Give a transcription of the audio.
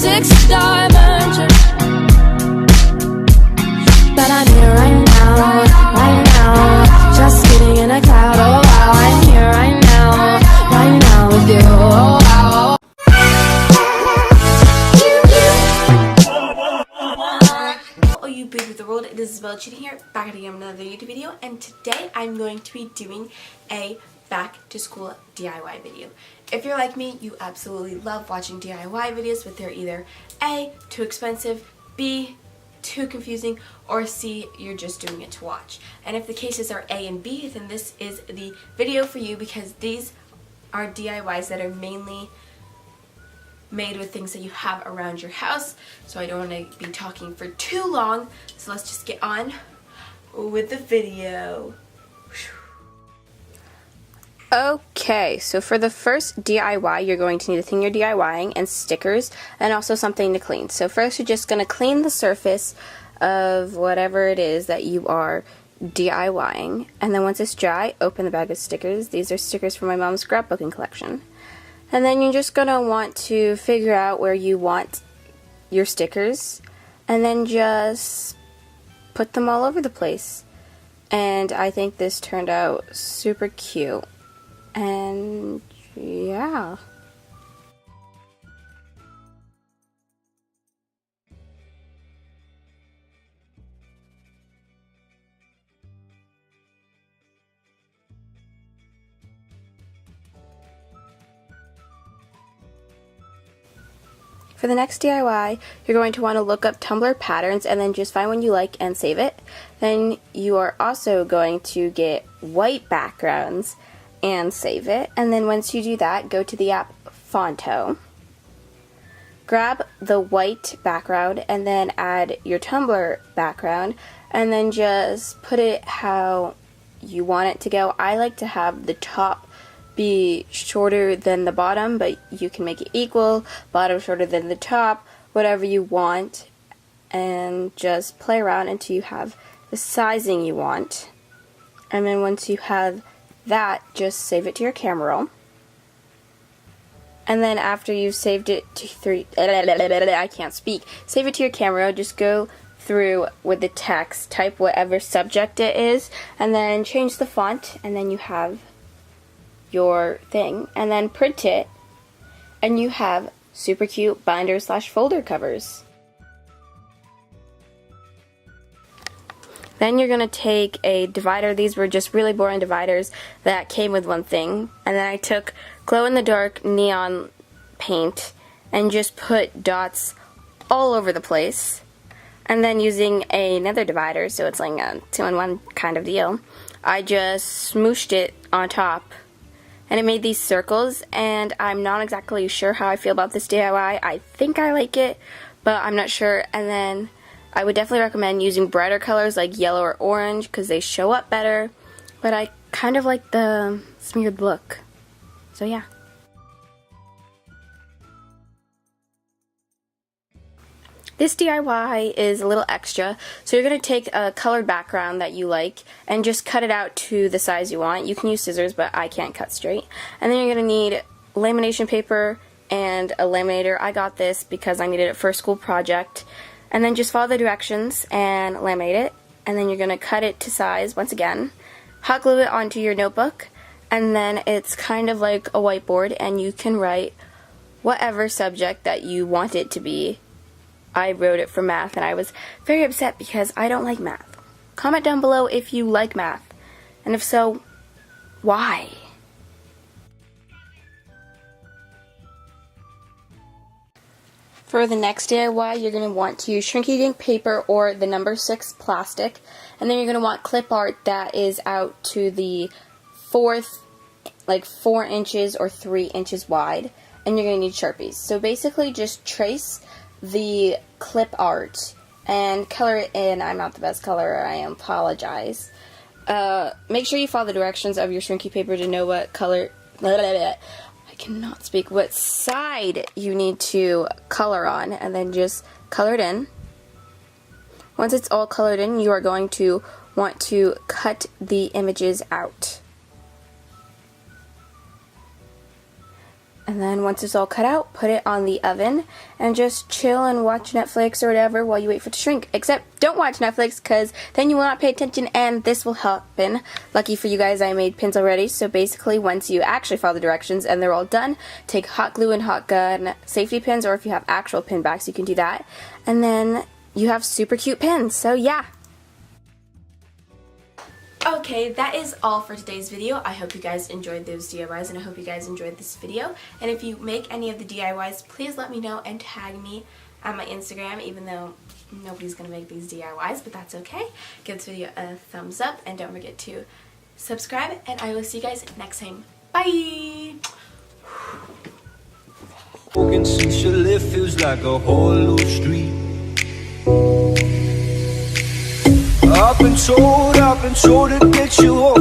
6-star mansion. But I'm here right now, just sitting in a cloud. Oh wow, I'm here right now with you. Oh wow. Hello you beauty of the world, it is IsabellaAtchina here, back again with another YouTube video, and today I'm going to be doing a back to school DIY video. If you're like me, you absolutely love watching DIY videos, but they're either A, too expensive, B, too confusing, or C, you're just doing it to watch. And if the cases are A and B, then this is the video for you, because these are DIYs that are mainly made with things that you have around your house. So I don't want to be talking for too long, so let's just get on with the video. Okay, so for the first DIY, you're going to need the thing you're DIYing and stickers, and also something to clean. So first you're just going to clean the surface of whatever it is that you are DIYing, and then once it's dry, open the bag of stickers. These are stickers from my mom's scrapbooking collection. And then you're just going to want to figure out where you want your stickers, and then just put them all over the place. And I think this turned out super cute. And yeah. For the next DIY, you're going to want to look up Tumblr patterns and then just find one you like and save it. Then you are also going to get white backgrounds and save it. And then once you do that, go to the app Fonto. Grab the white background and then add your Tumblr background, and then just put it how you want it to go. I like to have the top be shorter than the bottom, but you can make it equal, bottom shorter than the top, whatever you want, and just play around until you have the sizing you want. And then once you have that, just save it to your camera roll. And then after you've saved it to save it to your camera roll, just go through with the text, type whatever subject it is, and then change the font, and then you have your thing, and then print it, and you have super cute binder / folder covers. Then you're going to take a divider. These were just really boring dividers that came with one thing, and then I took glow-in-the-dark neon paint and just put dots all over the place. And then using another divider, so it's like a 2-in-1 kind of deal, I just smooshed it on top, and it made these circles, and I'm not exactly sure how I feel about this DIY. I think I like it, but I'm not sure. And then I would definitely recommend using brighter colors like yellow or orange because they show up better, but I kind of like the smeared look. So yeah. This DIY is a little extra, so you're going to take a colored background that you like and just cut it out to the size you want. You can use scissors, but I can't cut straight. And then you're going to need lamination paper and a laminator. I got this because I needed it for a school project. And then just follow the directions and laminate it. And then you're going to cut it to size once again. Hot glue it onto your notebook, and then it's kind of like a whiteboard, and you can write whatever subject that you want it to be. I wrote it for math, and I was very upset because I don't like math. Comment down below if you like math, and if so, why? For the next DIY, you're going to want to use shrink ink paper or the number 6 plastic, and then you're going to want clip art that is out to the 4 inches or 3 inches wide, and you're going to need Sharpies. So basically just trace the clip art and color it in. I'm not the best colorer, I apologize. Make sure you follow the directions of your shrinky paper to know what color, I cannot speak, what side you need to color on, and then just color it in. Once it's all colored in, you are going to want to cut the images out. And then once it's all cut out, put it on the oven and just chill and watch Netflix or whatever while you wait for it to shrink. Except don't watch Netflix because then you will not pay attention and this will happen. Lucky for you guys, I made pins already. So basically once you actually follow the directions and they're all done, take hot glue and hot gun safety pins, or if you have actual pin backs you can do that. And then you have super cute pins. So yeah. Okay, that is all for today's video. I hope you guys enjoyed those DIYs and I hope you guys enjoyed this video. And if you make any of the DIYs, please let me know and tag me on my Instagram, even though nobody's going to make these DIYs, but that's okay. Give this video a thumbs up and don't forget to subscribe, and I will see you guys next time. Bye! Walking since your lift feels like a hollow street. I've been told to get you off